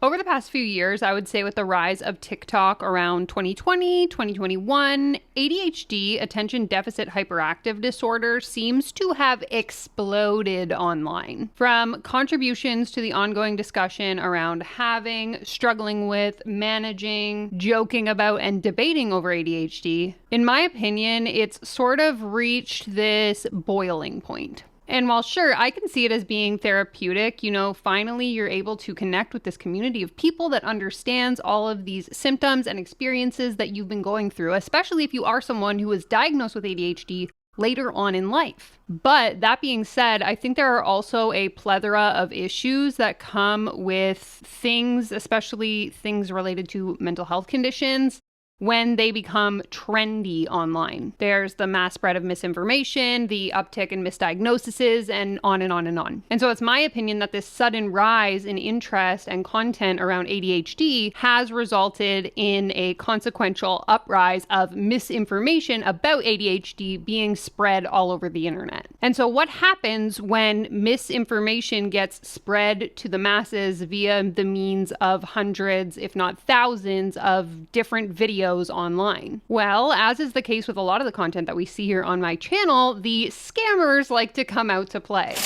Over the past few years, I would say with the rise of TikTok around 2020, 2021, ADHD, attention deficit hyperactive disorder, seems to have exploded online. From contributions to the ongoing discussion around having, struggling with, managing, joking about, and debating over ADHD, in my opinion, it's sort of reached this boiling point. And while sure, I can see it as being therapeutic, finally you're able to connect with this community of people that understands all of these symptoms and experiences that you've been going through, especially if you are someone who was diagnosed with ADHD later on in life. But that being said, I think there are also a plethora of issues that come with things, especially things related to mental health conditions, when they become trendy online. There's the mass spread of misinformation, the uptick in misdiagnoses, and on and on and on. And so it's my opinion that this sudden rise in interest and content around ADHD has resulted in a consequential uprise of misinformation about ADHD being spread all over the internet. And so what happens when misinformation gets spread to the masses via the means of hundreds, if not thousands, of different videos online? Well, as is the case with a lot of the content that we see here on my channel, the scammers like to come out to play.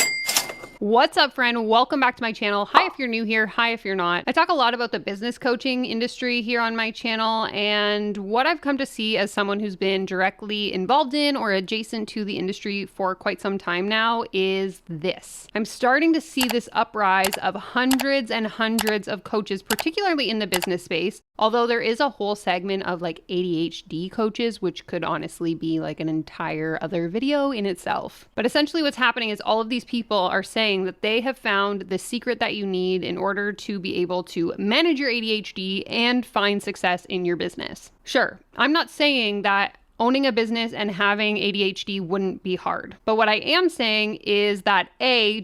What's up, friend? Welcome back to my channel. Hi if you're new here, hi if you're not. I talk a lot about the business coaching industry here on my channel, and what I've come to see as someone who's been directly involved in or adjacent to the industry for quite some time now is this. I'm starting to see this uprise of hundreds and hundreds of coaches, particularly in the business space, although there is a whole segment of like ADHD coaches, which could honestly be like an entire other video in itself. But essentially what's happening is all of these people are saying that they have found the secret that you need in order to be able to manage your ADHD and find success in your business. Sure, I'm not saying that owning a business and having ADHD wouldn't be hard. But what I am saying is that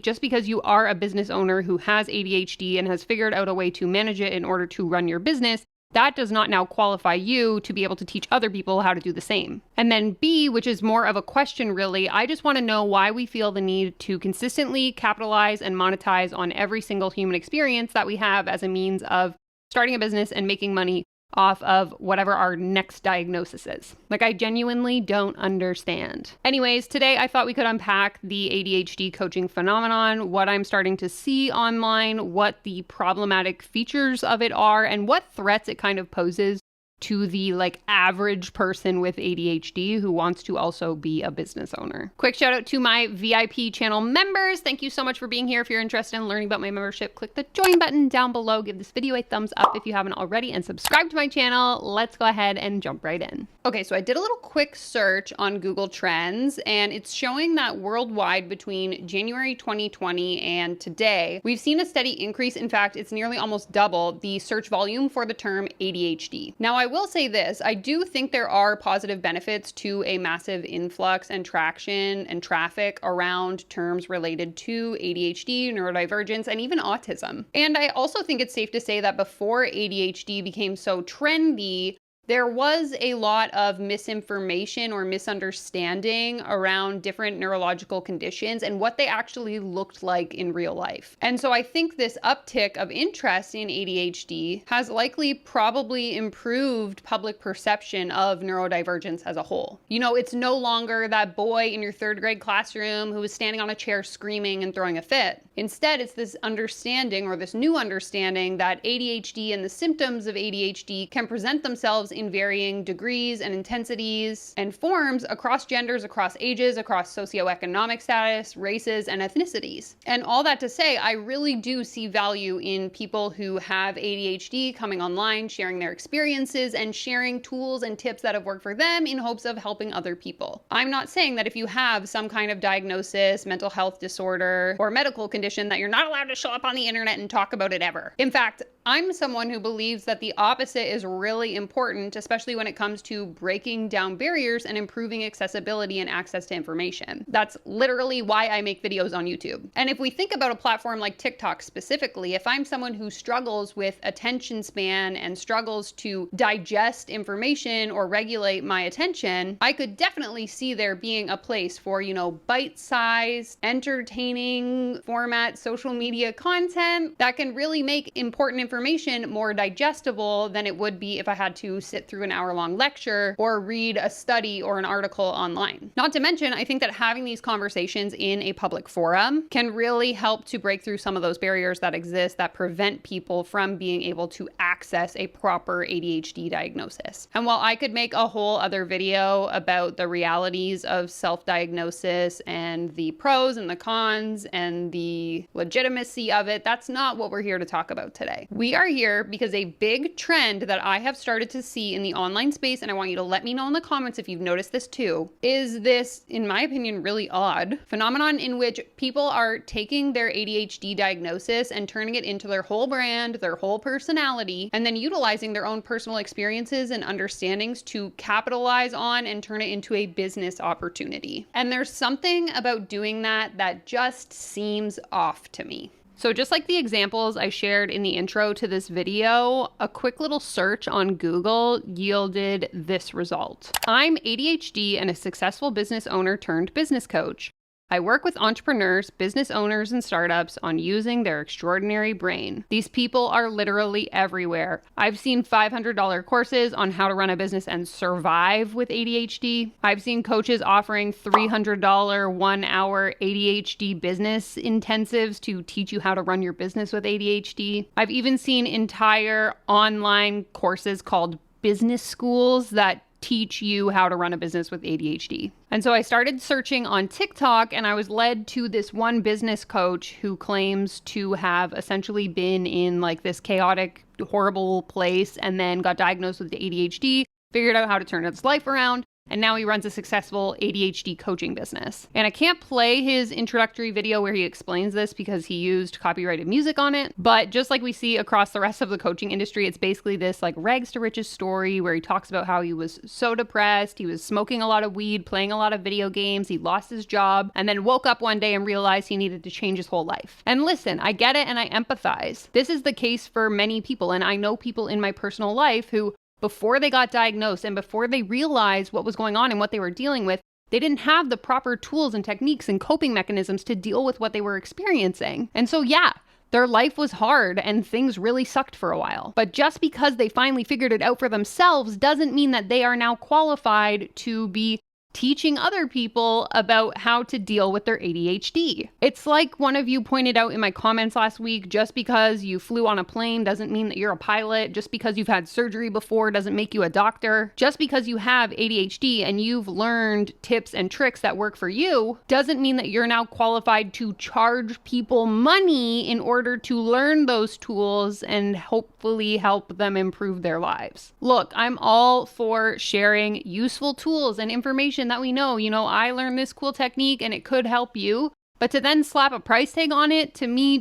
just because you are a business owner who has ADHD and has figured out a way to manage it in order to run your business, that does not now qualify you to be able to teach other people how to do the same. And then B, which is more of a question really, I just want to know why we feel the need to consistently capitalize and monetize on every single human experience that we have as a means of starting a business and making money off of whatever our next diagnosis is. Like, I genuinely don't understand. Anyways, today I thought we could unpack the ADHD coaching phenomenon, what I'm starting to see online, what the problematic features of it are, and what threats it kind of poses to the average person with ADHD who wants to also be a business owner. Quick shout out to my VIP channel members. Thank you so much for being here. If you're interested in learning about my membership, click the join button down below. Give this video a thumbs up if you haven't already and subscribe to my channel. Let's go ahead and jump right in. Okay, so I did a little quick search on Google Trends and it's showing that worldwide between January 2020 and today, we've seen a steady increase. In fact, it's nearly almost double the search volume for the term ADHD. Now, I will say this, I do think there are positive benefits to a massive influx and traction and traffic around terms related to ADHD, neurodivergence, and even autism. And I also think it's safe to say that before ADHD became so trendy, there was a lot of misinformation or misunderstanding around different neurological conditions and what they actually looked like in real life. And so I think this uptick of interest in ADHD has likely probably improved public perception of neurodivergence as a whole. It's no longer that boy in your third grade classroom who was standing on a chair screaming and throwing a fit. Instead, it's this understanding or this new understanding that ADHD and the symptoms of ADHD can present themselves in varying degrees and intensities and forms across genders, across ages, across socioeconomic status, races, and ethnicities. And all that to say, I really do see value in people who have ADHD coming online, sharing their experiences and sharing tools and tips that have worked for them in hopes of helping other people. I'm not saying that if you have some kind of diagnosis, mental health disorder, or medical condition that you're not allowed to show up on the internet and talk about it ever. In fact, I'm someone who believes that the opposite is really important, especially when it comes to breaking down barriers and improving accessibility and access to information. That's literally why I make videos on YouTube. And if we think about a platform like TikTok specifically, if I'm someone who struggles with attention span and struggles to digest information or regulate my attention, I could definitely see there being a place for, bite-sized, entertaining format social media content that can really make important information information more digestible than it would be if I had to sit through an hour-long lecture or read a study or an article online. Not to mention, I think that having these conversations in a public forum can really help to break through some of those barriers that exist that prevent people from being able to access a proper ADHD diagnosis. And while I could make a whole other video about the realities of self-diagnosis and the pros and the cons and the legitimacy of it, that's not what we're here to talk about today. We are here because a big trend that I have started to see in the online space, and I want you to let me know in the comments if you've noticed this too, is this, in my opinion, really odd phenomenon in which people are taking their ADHD diagnosis and turning it into their whole brand, their whole personality, and then utilizing their own personal experiences and understandings to capitalize on and turn it into a business opportunity. And there's something about doing that that just seems off to me. So just like the examples I shared in the intro to this video, a quick little search on Google yielded this result. I'm ADHD and a successful business owner turned business coach. I work with entrepreneurs, business owners, and startups on using their extraordinary brain. These people are literally everywhere. I've seen $500 courses on how to run a business and survive with ADHD. I've seen coaches offering $300 1-hour ADHD business intensives to teach you how to run your business with ADHD. I've even seen entire online courses called business schools that teach you how to run a business with ADHD. And so I started searching on TikTok and I was led to this one business coach who claims to have essentially been in like this chaotic, horrible place and then got diagnosed with ADHD, figured out how to turn his life around, and now he runs a successful ADHD coaching business. And I can't play his introductory video where he explains this because he used copyrighted music on it. But just like we see across the rest of the coaching industry, it's basically this like rags to riches story where he talks about how he was so depressed, he was smoking a lot of weed, playing a lot of video games, he lost his job, and then woke up one day and realized he needed to change his whole life. And listen, I get it and I empathize. This is the case for many people, and I know people in my personal life who, before they got diagnosed and before they realized what was going on and what they were dealing with, they didn't have the proper tools and techniques and coping mechanisms to deal with what they were experiencing. And so, yeah, their life was hard and things really sucked for a while. But just because they finally figured it out for themselves doesn't mean that they are now qualified to be teaching other people about how to deal with their ADHD. It's like one of you pointed out in my comments last week, just because you flew on a plane doesn't mean that you're a pilot. Just because you've had surgery before doesn't make you a doctor. Just because you have ADHD and you've learned tips and tricks that work for you doesn't mean that you're now qualified to charge people money in order to learn those tools and hopefully help them improve their lives. Look, I'm all for sharing useful tools and information that we know, I learned this cool technique and it could help you, but to then slap a price tag on it, to me,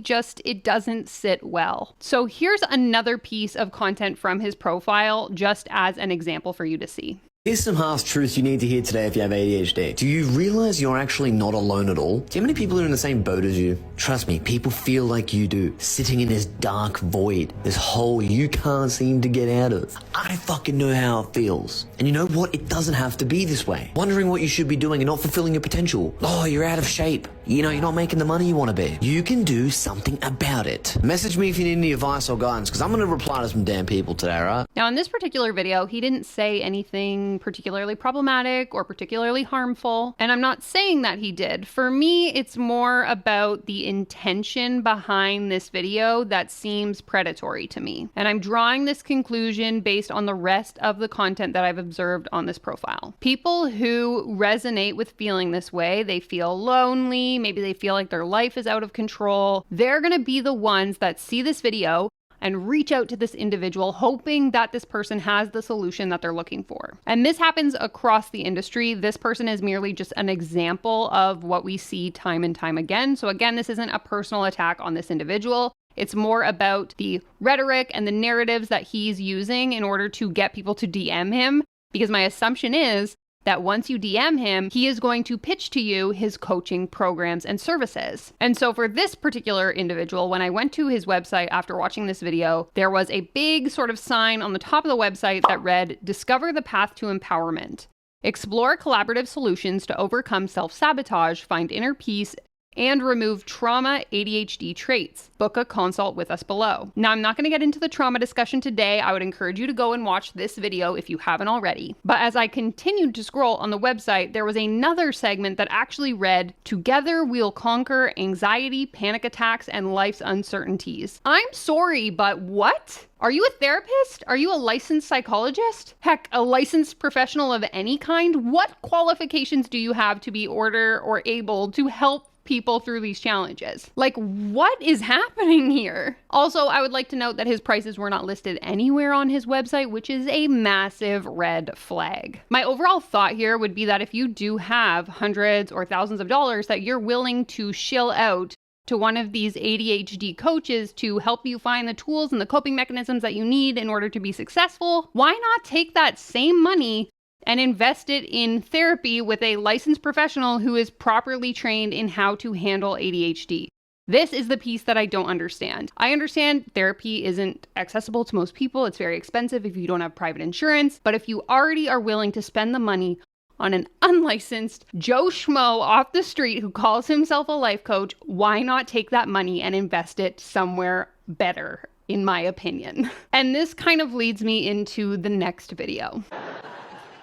it doesn't sit well. So here's another piece of content from his profile, just as an example for you to see. Here's some harsh truths you need to hear today if you have ADHD. Do you realize you're actually not alone at all? Do you know how many people are in the same boat as you? Trust me, people feel like you do, sitting in this dark void, this hole you can't seem to get out of. I fucking know how it feels. And you know what? It doesn't have to be this way. Wondering what you should be doing and not fulfilling your potential. Oh, you're out of shape. You're not making the money you want to be. You can do something about it. Message me if you need any advice or guidance, because I'm going to reply to some damn people today, right? Now, in this particular video, he didn't say anything particularly problematic or particularly harmful, and I'm not saying that he did. For me, it's more about the intention behind this video that seems predatory to me. And I'm drawing this conclusion based on the rest of the content that I've observed on this profile. People who resonate with feeling this way, they feel lonely, maybe they feel like their life is out of control, they're gonna be the ones that see this video and reach out to this individual hoping that this person has the solution that they're looking for. And this happens across the industry. This person is merely just an example of what we see time and time again. So again, this isn't a personal attack on this individual. It's more about the rhetoric and the narratives that he's using in order to get people to DM him, because my assumption is that once you DM him, he is going to pitch to you his coaching programs and services. And so for this particular individual, when I went to his website after watching this video, there was a big sort of sign on the top of the website that read, "Discover the path to empowerment. Explore collaborative solutions to overcome self-sabotage, find inner peace, and remove trauma ADHD traits. Book a consult with us below. Now, I'm not going to get into the trauma discussion today. I would encourage you to go and watch this video if you haven't already. But as I continued to scroll on the website, there was another segment that actually read, "Together we'll conquer anxiety, panic attacks, and life's uncertainties." I'm sorry, but what? Are you a therapist? Are you a licensed psychologist? Heck, a licensed professional of any kind? What qualifications do you have to be order or able to help people through these challenges? Like, what is happening here? Also, I would like to note that his prices were not listed anywhere on his website, which is a massive red flag. My overall thought here would be that if you do have hundreds or thousands of dollars that you're willing to shill out to one of these ADHD coaches to help you find the tools and the coping mechanisms that you need in order to be successful, why not take that same money and invest it in therapy with a licensed professional who is properly trained in how to handle ADHD? This is the piece that I don't understand. I understand therapy isn't accessible to most people. It's very expensive if you don't have private insurance. But if you already are willing to spend the money on an unlicensed Joe Schmo off the street who calls himself a life coach, why not take that money and invest it somewhere better, in my opinion? And this kind of leads me into the next video.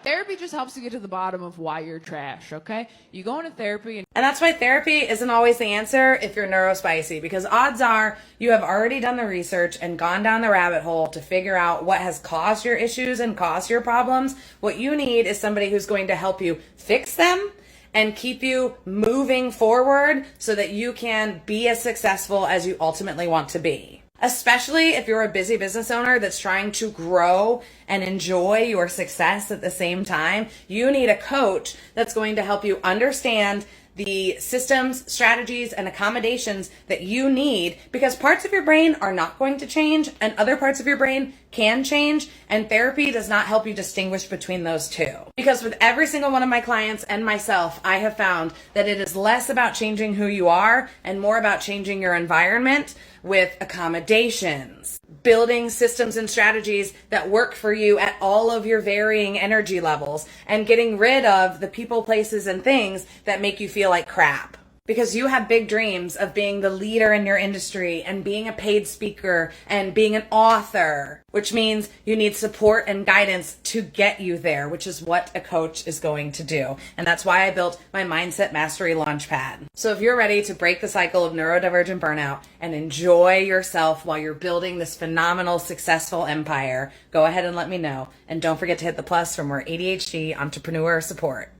Therapy just helps you get to the bottom of why you're trash, okay? You go into therapy And that's why therapy isn't always the answer if you're neurospicy, because odds are you have already done the research and gone down the rabbit hole to figure out what has caused your issues and caused your problems. What you need is somebody who's going to help you fix them and keep you moving forward so that you can be as successful as you ultimately want to be. Especially if you're a busy business owner that's trying to grow and enjoy your success at the same time, you need a coach that's going to help you understand the systems, strategies, and accommodations that you need, because parts of your brain are not going to change and other parts of your brain can change, and therapy does not help you distinguish between those two. Because with every single one of my clients and myself, I have found that it is less about changing who you are and more about changing your environment with accommodations, building systems and strategies that work for you at all of your varying energy levels, and getting rid of the people, places, and things that make you feel like crap. Because you have big dreams of being the leader in your industry and being a paid speaker and being an author, which means you need support and guidance to get you there, which is what a coach is going to do. And that's why I built my Mindset Mastery Launchpad. So if you're ready to break the cycle of neurodivergent burnout and enjoy yourself while you're building this phenomenal, successful empire, go ahead and let me know. And don't forget to hit the plus for more ADHD entrepreneur support.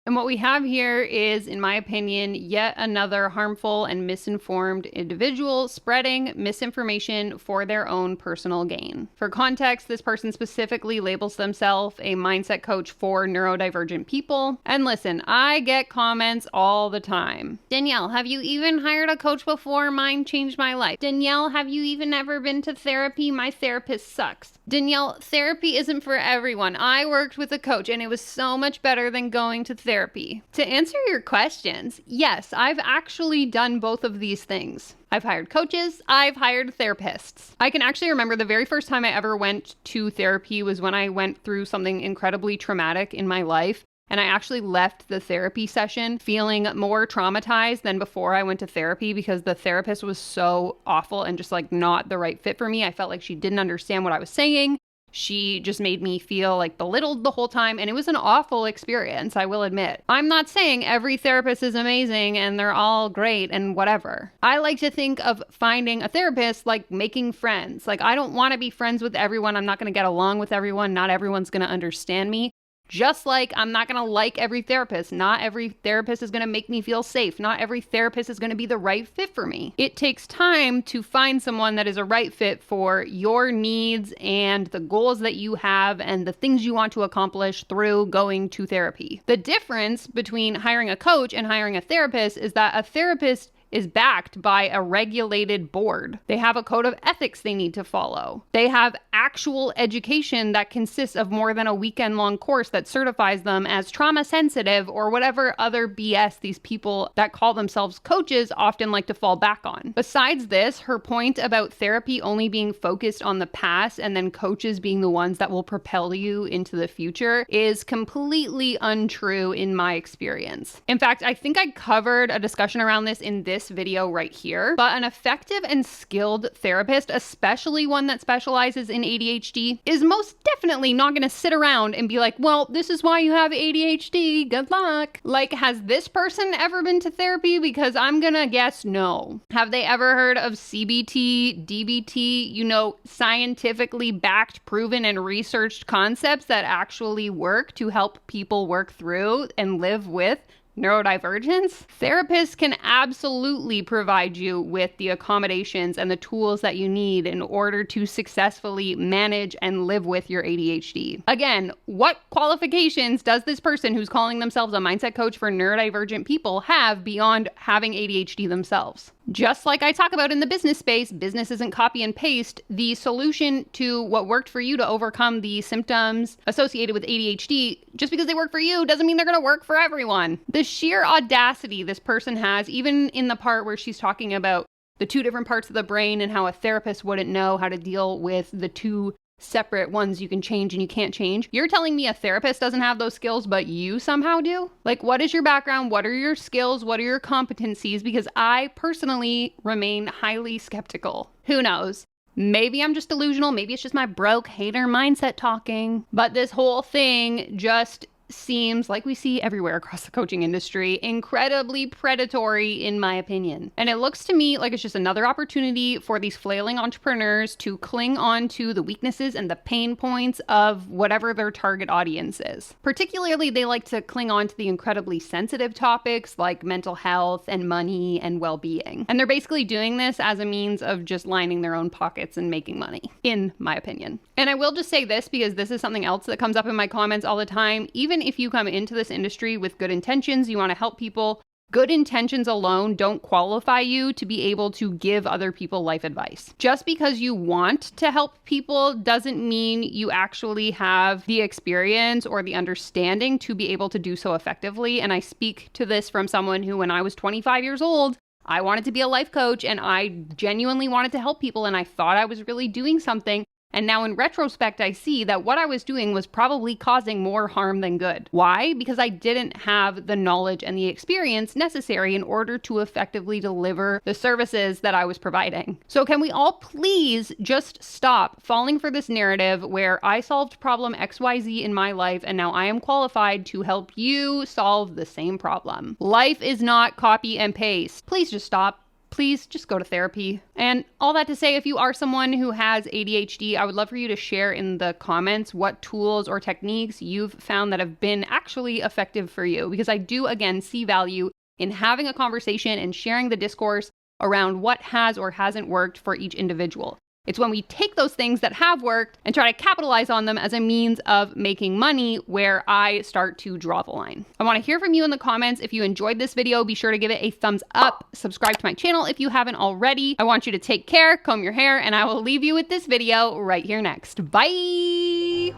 And what we have here is, in my opinion, yet another harmful and misinformed individual spreading misinformation for their own personal gain. For context, this person specifically labels themselves a mindset coach for neurodivergent people. And listen, I get comments all the time. Danielle, have you even hired a coach before? Mine changed my life. Danielle, have you even ever been to therapy? My therapist sucks. Danielle, therapy isn't for everyone. I worked with a coach and it was so much better than going to therapy. To answer your questions, yes, I've actually done both of these things. I've hired coaches, I've hired therapists. I can actually remember the very first time I ever went to therapy was when I went through something incredibly traumatic in my life. And I actually left the therapy session feeling more traumatized than before I went to therapy, because the therapist was so awful and just like not the right fit for me. I felt like she didn't understand what I was saying. She just made me feel like belittled the whole time. And it was an awful experience, I will admit. I'm not saying every therapist is amazing and they're all great and whatever. I like to think of finding a therapist like making friends. Like, I don't want to be friends with everyone. I'm not going to get along with everyone. Not everyone's going to understand me. Just like I'm not going to like every therapist. Not every therapist is going to make me feel safe. Not every therapist is going to be the right fit for me. It takes time to find someone that is a right fit for your needs and the goals that you have and the things you want to accomplish through going to therapy. The difference between hiring a coach and hiring a therapist is that a therapist is backed by a regulated board. They have a code of ethics they need to follow. They have actual education that consists of more than a weekend-long course that certifies them as trauma sensitive or whatever other BS these people that call themselves coaches often like to fall back on. Besides this, her point about therapy only being focused on the past and then coaches being the ones that will propel you into the future is completely untrue in my experience. In fact, I think I covered a discussion around this in this video right here, but an effective and skilled therapist, especially one that specializes in ADHD, is most definitely not going to sit around and be like, well, this is why you have ADHD, good luck. Like, has this person ever been to therapy? Because I'm gonna guess no. Have they ever heard of CBT, DBT, scientifically backed, proven, and researched concepts that actually work to help people work through and live with neurodivergence? Therapists can absolutely provide you with the accommodations and the tools that you need in order to successfully manage and live with your ADHD. Again, what qualifications does this person who's calling themselves a mindset coach for neurodivergent people have beyond having ADHD themselves? Just like I talk about in the business space, business isn't copy and paste. The solution to what worked for you to overcome the symptoms associated with ADHD, just because they work for you doesn't mean they're going to work for everyone. The sheer audacity this person has, even in the part where she's talking about the two different parts of the brain and how a therapist wouldn't know how to deal with the two separate ones you can change and you can't change. You're telling me a therapist doesn't have those skills, but you somehow do? Like, what is your background? What are your skills? What are your competencies? Because I personally remain highly skeptical. Who knows? Maybe I'm just delusional. Maybe it's just my broke hater mindset talking. But this whole thing just seems, like we see everywhere across the coaching industry, incredibly predatory in my opinion. And it looks to me like it's just another opportunity for these flailing entrepreneurs to cling on to the weaknesses and the pain points of whatever their target audience is. Particularly, they like to cling on to the incredibly sensitive topics like mental health and money and well-being. And they're basically doing this as a means of just lining their own pockets and making money, in my opinion. And I will just say this because this is something else that comes up in my comments all the time. Even if you come into this industry with good intentions, you want to help people, good intentions alone don't qualify you to be able to give other people life advice. Just because you want to help people doesn't mean you actually have the experience or the understanding to be able to do so effectively. And I speak to this from someone who, when I was 25 years old, I wanted to be a life coach and I genuinely wanted to help people and I thought I was really doing something. And now in retrospect, I see that what I was doing was probably causing more harm than good. Why? Because I didn't have the knowledge and the experience necessary in order to effectively deliver the services that I was providing. So can we all please just stop falling for this narrative where I solved problem XYZ in my life and now I am qualified to help you solve the same problem? Life is not copy and paste. Please just stop. Please just go to therapy. And all that to say, if you are someone who has ADHD, I would love for you to share in the comments what tools or techniques you've found that have been actually effective for you. Because I do, again, see value in having a conversation and sharing the discourse around what has or hasn't worked for each individual. It's when we take those things that have worked and try to capitalize on them as a means of making money where I start to draw the line. I want to hear from you in the comments. If you enjoyed this video, be sure to give it a thumbs up. Subscribe to my channel if you haven't already. I want you to take care, comb your hair, and I will leave you with this video right here next. Bye!